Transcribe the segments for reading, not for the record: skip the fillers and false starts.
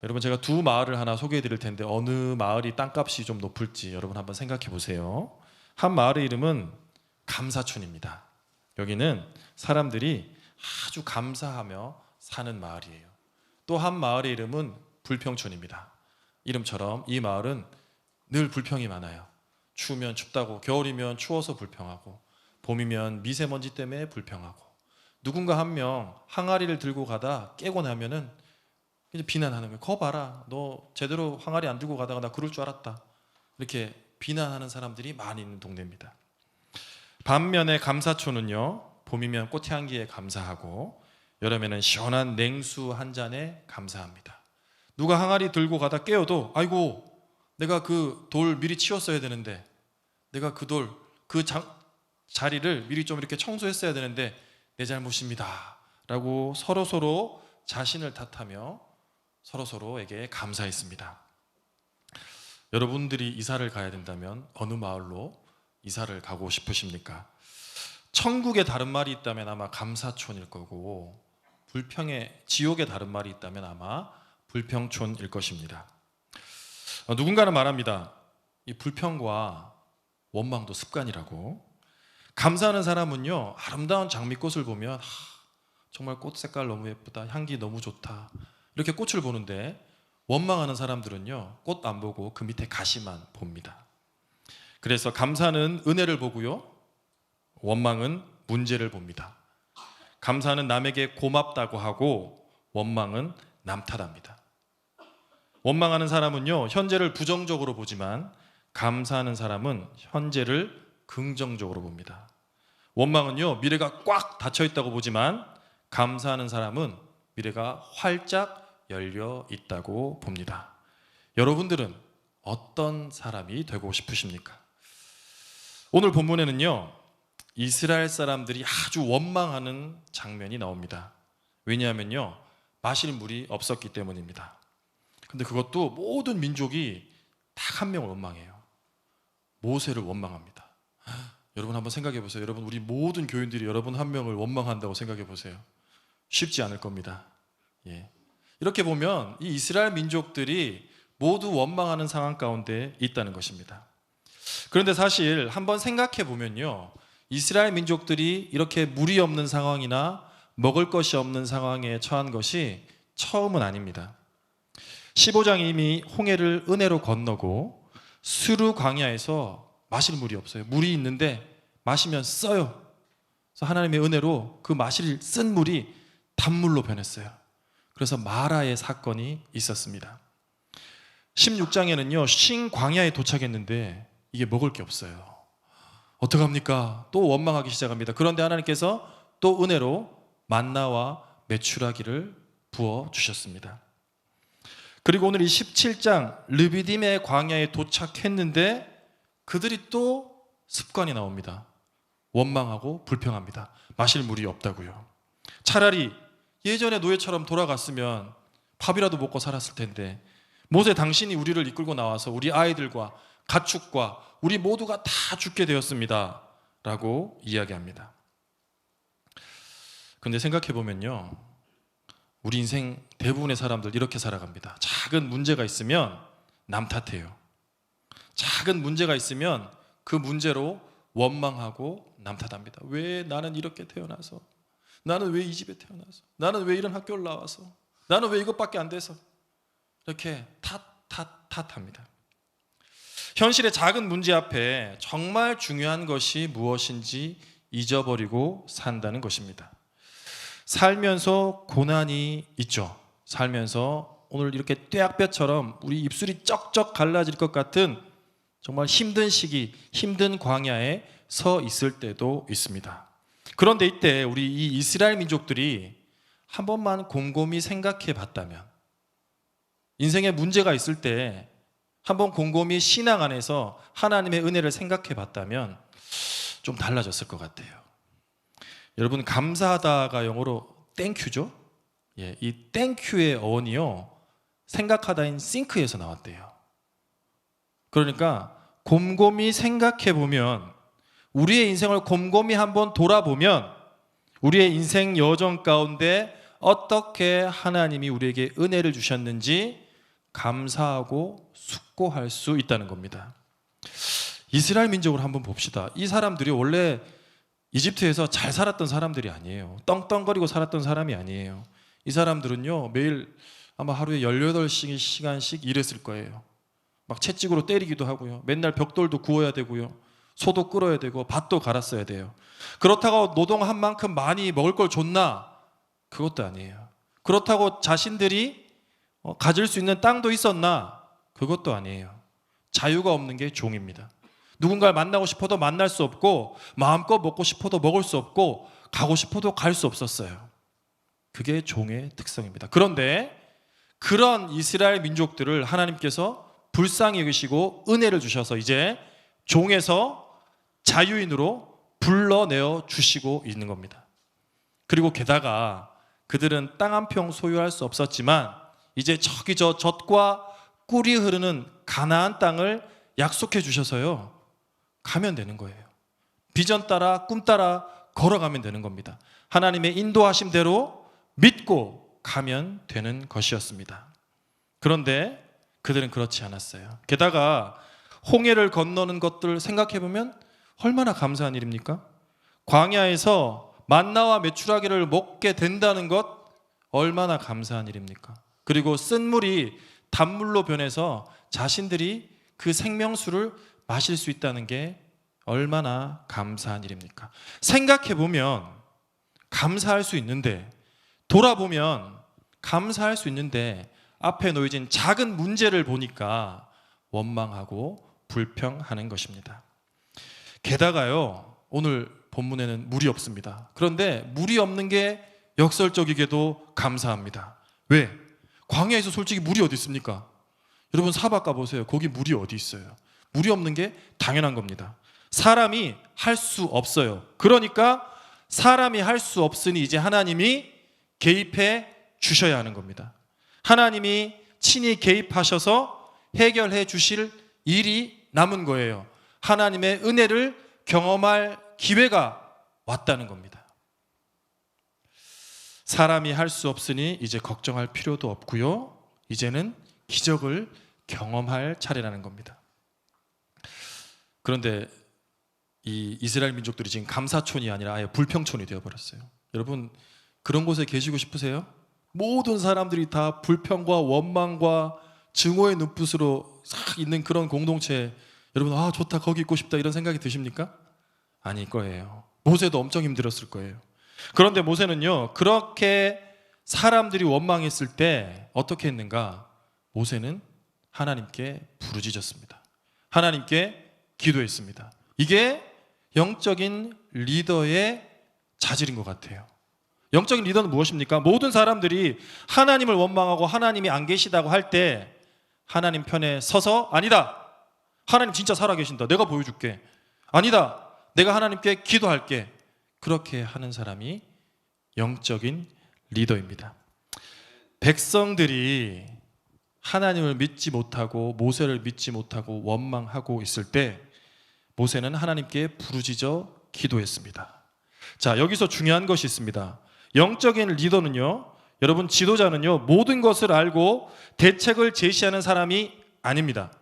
여러분, 제가 두 마을을 하나 소개해 드릴 텐데 어느 마을이 땅값이 좀 높을지 여러분 한번 생각해 보세요. 한 마을의 이름은 감사촌입니다. 여기는 사람들이 아주 감사하며 사는 마을이에요. 또 한 마을의 이름은 불평촌입니다. 이름처럼 이 마을은 늘 불평이 많아요. 추우면 춥다고, 겨울이면 추워서 불평하고, 봄이면 미세먼지 때문에 불평하고, 누군가 한 명 항아리를 들고 가다 깨고 나면은 이제 비난하는 거예요. 거 봐라, 너 제대로 항아리 안 들고 가다가 나 그럴 줄 알았다. 이렇게 비난하는 사람들이 많이 있는 동네입니다. 반면에 감사촌은요, 봄이면 꽃향기에 감사하고 여름에는 시원한 냉수 한 잔에 감사합니다. 누가 항아리 들고 가다 깨어도 아이고, 내가 그 돌 미리 치웠어야 되는데, 내가 그 돌, 그 자리를 미리 좀 이렇게 청소했어야 되는데 내 잘못입니다 라고 서로서로 자신을 탓하며 서로서로에게 감사했습니다. 여러분들이 이사를 가야 된다면 어느 마을로 이사를 가고 싶으십니까? 천국에 다른 말이 있다면 아마 감사촌일 거고, 불평의 지옥에 다른 말이 있다면 아마 불평촌일 것입니다. 누군가는 말합니다. 이 불평과 원망도 습관이라고. 감사하는 사람은요, 아름다운 장미꽃을 보면 정말 꽃 색깔 너무 예쁘다, 향기 너무 좋다, 이렇게 꽃을 보는데, 원망하는 사람들은요, 꽃 안 보고 그 밑에 가시만 봅니다. 그래서 감사는 은혜를 보고요, 원망은 문제를 봅니다. 감사는 남에게 고맙다고 하고 원망은 남 탓합니다. 원망하는 사람은요, 현재를 부정적으로 보지만 감사하는 사람은 현재를 긍정적으로 봅니다. 원망은요, 미래가 꽉 닫혀 있다고 보지만 감사하는 사람은 미래가 활짝 열려 있다고 봅니다. 여러분들은 어떤 사람이 되고 싶으십니까? 오늘 본문에는요, 이스라엘 사람들이 아주 원망하는 장면이 나옵니다. 왜냐하면요, 마실 물이 없었기 때문입니다. 근데 그것도 모든 민족이 딱 한 명을 원망해요. 모세를 원망합니다. 여러분 한번 생각해 보세요. 여러분, 우리 모든 교인들이 여러분 한 명을 원망한다고 생각해 보세요. 쉽지 않을 겁니다. 이렇게 보면 이 이스라엘 민족들이 모두 원망하는 상황 가운데 있다는 것입니다. 그런데 사실 한번 생각해 보면요, 이스라엘 민족들이 이렇게 물이 없는 상황이나 먹을 것이 없는 상황에 처한 것이 처음은 아닙니다. 15장 이미 홍해를 은혜로 건너고 수르 광야에서 마실 물이 없어요. 물이 있는데 마시면 써요. 그래서 하나님의 은혜로 그 마실 쓴 물이 단물로 변했어요. 그래서 마라의 사건이 있었습니다. 16장에는요, 신광야에 도착했는데 이게 먹을 게 없어요. 어떡합니까? 또 원망하기 시작합니다. 그런데 하나님께서 또 은혜로 만나와 메추라기를 부어주셨습니다. 그리고 오늘 이 17장 르비딤의 광야에 도착했는데 그들이 또 습관이 나옵니다. 원망하고 불평합니다. 마실 물이 없다고요. 차라리 예전의 노예처럼 돌아갔으면 밥이라도 먹고 살았을 텐데, 모세 당신이 우리를 이끌고 나와서 우리 아이들과 가축과 우리 모두가 다 죽게 되었습니다 라고 이야기합니다. 근데 생각해 보면요, 우리 인생 대부분의 사람들 이렇게 살아갑니다. 작은 문제가 있으면 남 탓해요. 작은 문제가 있으면 그 문제로 원망하고 남 탓합니다. 왜 나는 이렇게 태어나서, 나는 왜 이 집에 태어나서, 나는 왜 이런 학교를 나와서, 나는 왜 이것밖에 안 돼서, 이렇게 탓합니다. 현실의 작은 문제 앞에 정말 중요한 것이 무엇인지 잊어버리고 산다는 것입니다. 살면서 고난이 있죠. 살면서 오늘 이렇게 뙤약볕처럼 우리 입술이 쩍쩍 갈라질 것 같은 정말 힘든 시기, 힘든 광야에 서 있을 때도 있습니다. 그런데 이때 우리 이 이스라엘 민족들이 한 번만 곰곰이 생각해 봤다면, 인생에 문제가 있을 때 한번 곰곰이 신앙 안에서 하나님의 은혜를 생각해 봤다면 좀 달라졌을 것 같아요. 여러분, 감사하다가 영어로 땡큐죠? 이 땡큐의 어원이요, 생각하다인 think에서 나왔대요. 그러니까 곰곰이 생각해 보면, 우리의 인생을 곰곰이 한번 돌아보면 우리의 인생 여정 가운데 어떻게 하나님이 우리에게 은혜를 주셨는지, 감사하고 숙고할 수 있다는 겁니다. 이스라엘 민족을 한번 봅시다. 이 사람들이 원래 이집트에서 잘 살았던 사람들이 아니에요. 떵떵거리고 살았던 사람이 아니에요. 이 사람들은요, 매일 아마 하루에 18시간씩 일했을 거예요. 막 채찍으로 때리기도 하고요. 맨날 벽돌도 구워야 되고요. 소도 끓어야 되고 밭도 갈았어야 돼요. 그렇다고 노동한 만큼 많이 먹을 걸 줬나? 그것도 아니에요. 그렇다고 자신들이 가질 수 있는 땅도 있었나? 그것도 아니에요. 자유가 없는 게 종입니다. 누군가를 만나고 싶어도 만날 수 없고, 마음껏 먹고 싶어도 먹을 수 없고, 가고 싶어도 갈 수 없었어요. 그게 종의 특성입니다. 그런데 그런 이스라엘 민족들을 하나님께서 불쌍히 여기시고 은혜를 주셔서 이제 종에서 자유인으로 불러내어 주시고 있는 겁니다. 그리고 게다가 그들은 땅 한 평 소유할 수 없었지만 이제 저기 저 젖과 꿀이 흐르는 가나안 땅을 약속해 주셔서요, 가면 되는 거예요. 비전 따라 꿈 따라 걸어가면 되는 겁니다. 하나님의 인도하심대로 믿고 가면 되는 것이었습니다. 그런데 그들은 그렇지 않았어요. 게다가 홍해를 건너는 것들 생각해보면 얼마나 감사한 일입니까? 광야에서 만나와 메추라기를 먹게 된다는 것 얼마나 감사한 일입니까? 그리고 쓴 물이 단물로 변해서 자신들이 그 생명수를 마실 수 있다는 게 얼마나 감사한 일입니까? 생각해보면 감사할 수 있는데, 돌아보면 감사할 수 있는데 앞에 놓여진 작은 문제를 보니까 원망하고 불평하는 것입니다. 게다가요, 오늘 본문에는 물이 없습니다. 그런데 물이 없는 게 역설적이게도 감사합니다. 왜? 광야에서 솔직히 물이 어디 있습니까? 여러분 사막 가보세요. 거기 물이 어디 있어요? 물이 없는 게 당연한 겁니다. 사람이 할 수 없어요. 그러니까 사람이 할 수 없으니 이제 하나님이 개입해 주셔야 하는 겁니다. 하나님이 친히 개입하셔서 해결해 주실 일이 남은 거예요. 하나님의 은혜를 경험할 기회가 왔다는 겁니다. 사람이 할 수 없으니 이제 걱정할 필요도 없고요. 이제는 기적을 경험할 차례라는 겁니다. 그런데 이 이스라엘 민족들이 지금 감사촌이 아니라 아예 불평촌이 되어버렸어요. 여러분 그런 곳에 계시고 싶으세요? 모든 사람들이 다 불평과 원망과 증오의 눈빛으로 싹 있는 그런 공동체, 여러분 아 좋다 거기 있고 싶다 이런 생각이 드십니까? 아닐 거예요. 모세도 엄청 힘들었을 거예요. 그런데 모세는요, 그렇게 사람들이 원망했을 때 어떻게 했는가? 모세는 하나님께 부르짖었습니다. 하나님께 기도했습니다. 이게 영적인 리더의 자질인 것 같아요. 영적인 리더는 무엇입니까? 모든 사람들이 하나님을 원망하고 하나님이 안 계시다고 할 때 하나님 편에 서서 아니다, 하나님 진짜 살아계신다, 내가 보여줄게, 아니다, 내가 하나님께 기도할게, 그렇게 하는 사람이 영적인 리더입니다. 백성들이 하나님을 믿지 못하고 모세를 믿지 못하고 원망하고 있을 때 모세는 하나님께 부르짖어 기도했습니다. 자, 여기서 중요한 것이 있습니다. 영적인 리더는요, 여러분 지도자는요, 모든 것을 알고 대책을 제시하는 사람이 아닙니다.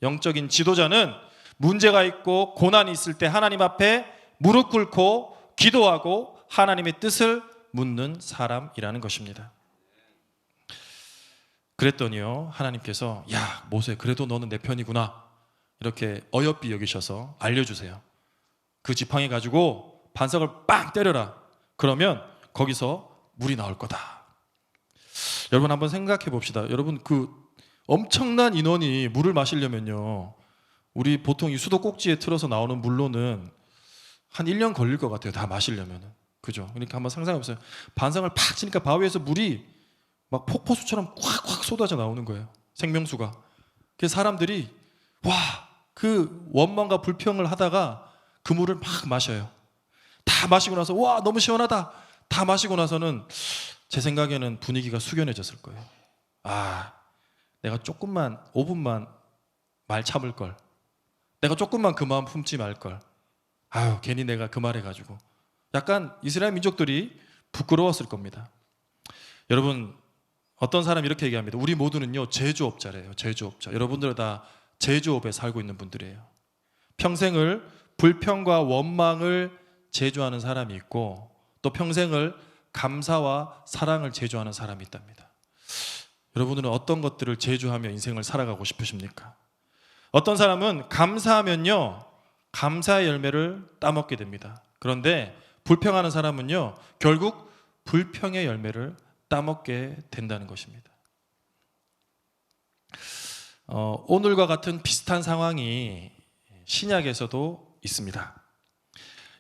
영적인 지도자는 문제가 있고 고난이 있을 때 하나님 앞에 무릎 꿇고 기도하고 하나님의 뜻을 묻는 사람이라는 것입니다. 그랬더니요, 하나님께서 야 모세 그래도 너는 내 편이구나 이렇게 어여삐 여기셔서 알려주세요. 그 지팡이 가지고 반석을 빵 때려라. 그러면 거기서 물이 나올 거다. 여러분 한번 생각해 봅시다. 여러분 그 엄청난 인원이 물을 마시려면요, 우리 보통 이 수도 꼭지에 틀어서 나오는 물로는 한 1년 걸릴 것 같아요. 다 마시려면은. 그죠? 그러니까 한번 상상해 보세요. 반성을 팍 치니까 바위에서 물이 막 폭포수처럼 꽉꽉 쏟아져 나오는 거예요. 생명수가. 그래서 사람들이 와, 그 원망과 불평을 하다가 그 물을 막 마셔요. 다 마시고 나서 와 너무 시원하다. 다 마시고 나서는 제 생각에는 분위기가 숙연해졌을 거예요. 아, 내가 조금만 5분만 말 참을 걸. 내가 조금만 그 마음 품지 말 걸. 아유, 괜히 내가 그 말 해가지고. 약간 이스라엘 민족들이 부끄러웠을 겁니다. 여러분 어떤 사람이 이렇게 얘기합니다. 우리 모두는요 제조업자래요. 제조업자. 여러분들은 다 제조업에 살고 있는 분들이에요. 평생을 불평과 원망을 제조하는 사람이 있고 또 평생을 감사와 사랑을 제조하는 사람이 있답니다. 여러분들은 어떤 것들을 제조하며 인생을 살아가고 싶으십니까? 어떤 사람은 감사하면요 감사의 열매를 따먹게 됩니다. 그런데 불평하는 사람은요 결국 불평의 열매를 따먹게 된다는 것입니다. 오늘과 같은 비슷한 상황이 신약에서도 있습니다.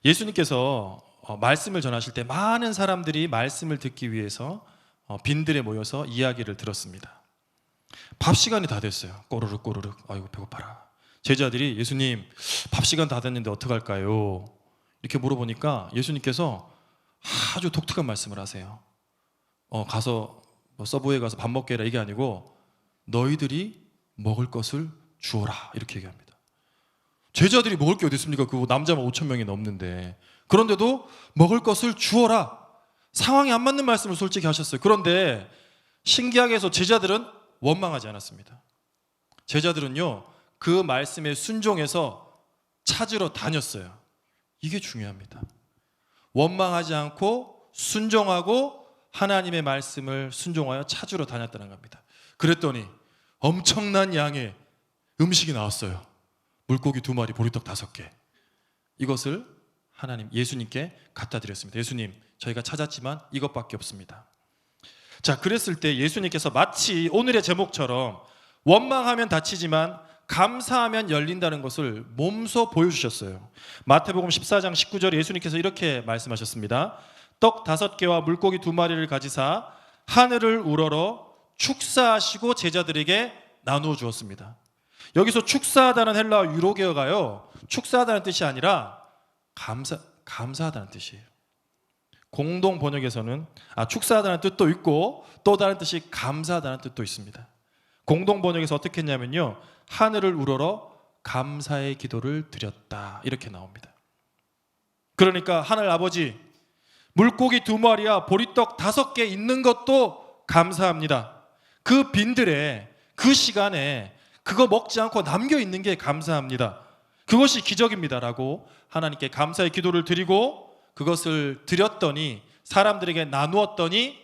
예수님께서 말씀을 전하실 때 많은 사람들이 말씀을 듣기 위해서 빈들에 모여서 이야기를 들었습니다. 밥 시간이 다 됐어요. 꼬르륵 꼬르륵. 아이고 배고파라. 제자들이 예수님 밥 시간 다 됐는데 어떡할까요? 이렇게 물어보니까 예수님께서 아주 독특한 말씀을 하세요. 가서 서브웨이 가서 밥 먹게 해라 이게 아니고 너희들이 먹을 것을 주어라 이렇게 얘기합니다. 제자들이 먹을 게 어디 있습니까? 그 남자만 5천 명이 넘는데 그런데도 먹을 것을 주어라. 상황이 안 맞는 말씀을 솔직히 하셨어요. 그런데 신기하게 해서 제자들은 원망하지 않았습니다. 제자들은요 그 말씀에 순종해서 찾으러 다녔어요. 이게 중요합니다. 원망하지 않고 순종하고 하나님의 말씀을 순종하여 찾으러 다녔다는 겁니다. 그랬더니 엄청난 양의 음식이 나왔어요. 물고기 2마리, 보리떡 5개. 이것을 예수님께 갖다 드렸습니다. 예수님, 저희가 찾았지만 이것밖에 없습니다. 자, 그랬을 때 예수님께서 마치 오늘의 제목처럼 원망하면 다치지만 감사하면 열린다는 것을 몸소 보여주셨어요. 마태복음 14장 19절에 예수님께서 이렇게 말씀하셨습니다. 떡 5개와 물고기 2마리를 가지사 하늘을 우러러 축사하시고 제자들에게 나누어 주었습니다. 여기서 축사하다는 헬라어 유로게어가요 축사하다는 뜻이 아니라 감사하다는 뜻이에요. 공동 번역에서는 축사하다는 뜻도 있고 또 다른 뜻이 감사하다는 뜻도 있습니다. 공동 번역에서 어떻게 했냐면요 하늘을 우러러 감사의 기도를 드렸다 이렇게 나옵니다. 그러니까 하늘 아버지 물고기 2마리와 보리떡 5개 있는 것도 감사합니다. 그 빈들에 그 시간에 그거 먹지 않고 남겨 있는 게 감사합니다. 그것이 기적입니다 라고 하나님께 감사의 기도를 드리고 그것을 드렸더니 사람들에게 나누었더니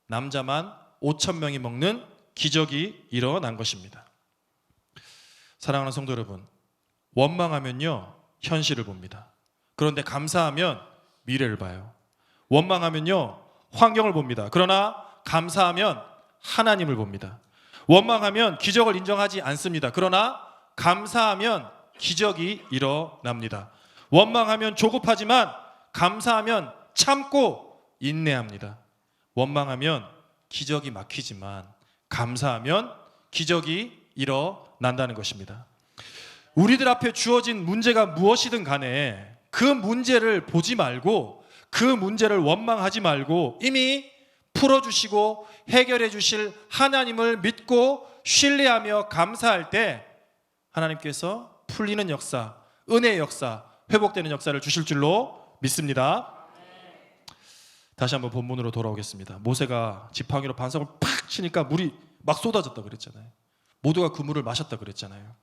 남자만 5천 명이 먹는 기적이 일어난 것입니다. 사랑하는 성도 여러분, 원망하면요 현실을 봅니다. 그런데 감사하면 미래를 봐요. 원망하면요 환경을 봅니다. 그러나 감사하면 하나님을 봅니다. 원망하면 기적을 인정하지 않습니다. 그러나 감사하면 기적이 일어납니다. 원망하면 조급하지만 감사하면 참고 인내합니다. 원망하면 기적이 막히지만 감사하면 기적이 일어난다는 것입니다. 우리들 앞에 주어진 문제가 무엇이든 간에 그 문제를 보지 말고 그 문제를 원망하지 말고 이미 풀어주시고 해결해 주실 하나님을 믿고 신뢰하며 감사할 때 하나님께서 풀리는 역사, 은혜의 역사, 회복되는 역사를 주실 줄로 믿습니다. 다시 한번 본문으로 돌아오겠습니다. 모세가 지팡이로 반석을 팍 치니까 물이 막 쏟아졌다 그랬잖아요. 모두가 그 물을 마셨다 그랬잖아요.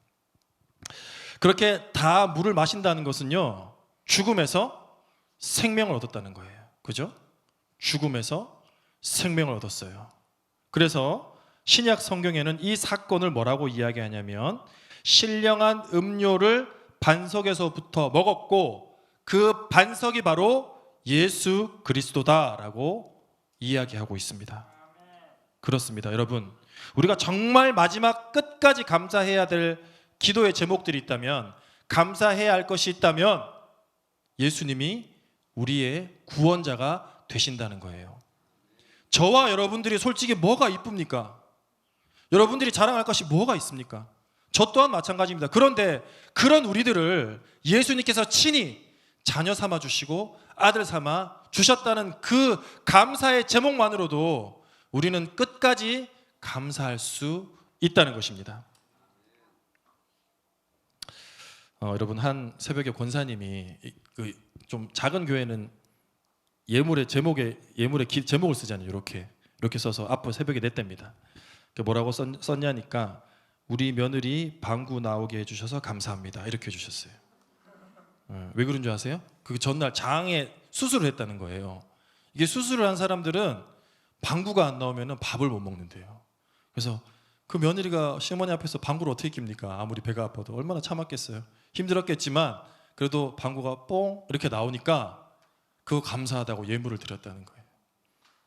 그렇게 다 물을 마신다는 것은요 죽음에서 생명을 얻었다는 거예요. 그죠? 죽음에서 생명을 얻었어요. 그래서 신약 성경에는 이 사건을 뭐라고 이야기하냐면 신령한 음료를 반석에서부터 먹었고 그 반석이 바로 예수 그리스도다라고 이야기하고 있습니다. 그렇습니다. 여러분, 우리가 정말 마지막 끝까지 감사해야 될 기도의 제목들이 있다면, 감사해야 할 것이 있다면 예수님이 우리의 구원자가 되신다는 거예요. 저와 여러분들이 솔직히 뭐가 이쁩니까? 여러분들이 자랑할 것이 뭐가 있습니까? 저 또한 마찬가지입니다. 그런데 그런 우리들을 예수님께서 친히 자녀 삼아 주시고 아들 삼아 주셨다는 그 감사의 제목만으로도 우리는 끝까지 감사할 수 있다는 것입니다. 여러분, 한 새벽에 권사님이 좀 작은 교회는 예물의 제목을 쓰잖아요. 이렇게 이렇게 써서 앞으로 새벽에 냈답니다. 뭐라고 썼냐니까 우리 며느리 방구 나오게 해주셔서 감사합니다 이렇게 해주셨어요. 왜 그런 줄 아세요? 그 전날 장에 수술을 했다는 거예요. 이게 수술을 한 사람들은 방구가 안 나오면 밥을 못 먹는데요. 그래서 그 며느리가 시어머니 앞에서 방구를 어떻게 낍니까? 아무리 배가 아파도 얼마나 참았겠어요. 힘들었겠지만 그래도 방구가 뽕 이렇게 나오니까 그거 감사하다고 예물을 드렸다는 거예요.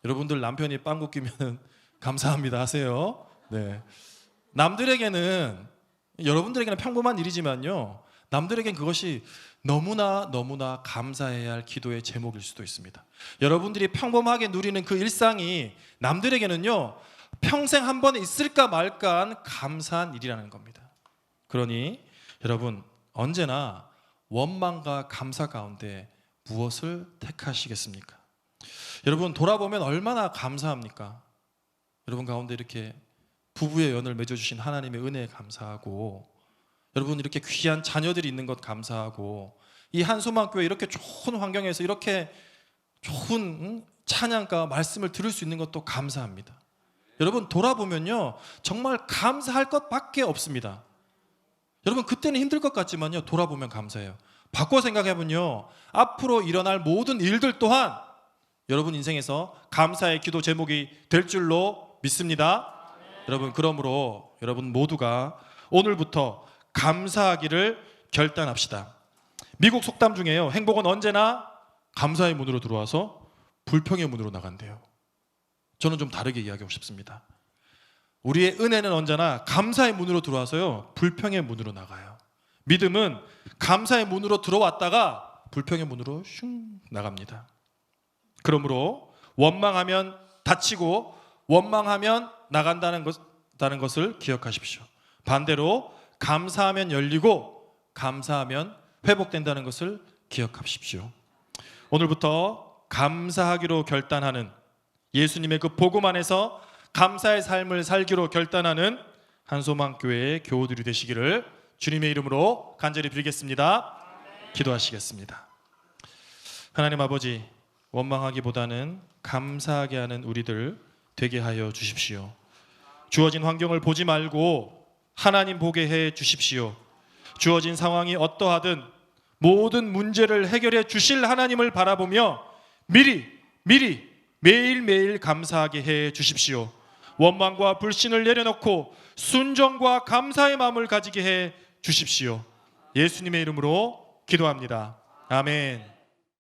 여러분들 남편이 방구 끼면 감사합니다 하세요. 네. 남들에게는 여러분들에게는 평범한 일이지만요. 남들에겐 그것이 너무나 감사해야 할 기도의 제목일 수도 있습니다. 여러분들이 평범하게 누리는 그 일상이 남들에게는요. 평생 한 번에 있을까 말까한 감사한 일이라는 겁니다. 그러니 여러분 언제나 원망과 감사 가운데 무엇을 택하시겠습니까? 여러분 돌아보면 얼마나 감사합니까? 여러분 가운데 이렇게 부부의 연을 맺어주신 하나님의 은혜에 감사하고 여러분 이렇게 귀한 자녀들이 있는 것 감사하고 이 한소망교회 이렇게 좋은 환경에서 이렇게 좋은 찬양과 말씀을 들을 수 있는 것도 감사합니다. 여러분 돌아보면요 정말 감사할 것밖에 없습니다. 여러분 그때는 힘들 것 같지만요 돌아보면 감사해요. 바꿔 생각해보면요 앞으로 일어날 모든 일들 또한 여러분 인생에서 감사의 기도 제목이 될 줄로 믿습니다. 여러분 그러므로 여러분 모두가 오늘부터 감사하기를 결단합시다. 미국 속담 중에요 행복은 언제나 감사의 문으로 들어와서 불평의 문으로 나간대요. 저는 좀 다르게 이야기하고 싶습니다. 우리의 은혜는 언제나 감사의 문으로 들어와서요 불평의 문으로 나가요. 믿음은 감사의 문으로 들어왔다가 불평의 문으로 슝 나갑니다. 그러므로 원망하면 다치고 원망하면 나간다는 것을 기억하십시오. 반대로 감사하면 열리고 감사하면 회복된다는 것을 기억하십시오. 오늘부터 감사하기로 결단하는 예수님의 그 복음 안에서 감사의 삶을 살기로 결단하는 한소망교회의 교우들이 되시기를 주님의 이름으로 간절히 빌겠습니다. 기도하시겠습니다. 하나님 아버지 원망하기보다는 감사하게 하는 우리들 되게 하여 주십시오. 주어진 환경을 보지 말고 하나님 보게 해 주십시오. 주어진 상황이 어떠하든 모든 문제를 해결해 주실 하나님을 바라보며 미리 매일매일 감사하게 해 주십시오. 원망과 불신을 내려놓고 순종과 감사의 마음을 가지게 해 주십시오. 예수님의 이름으로 기도합니다. 아멘.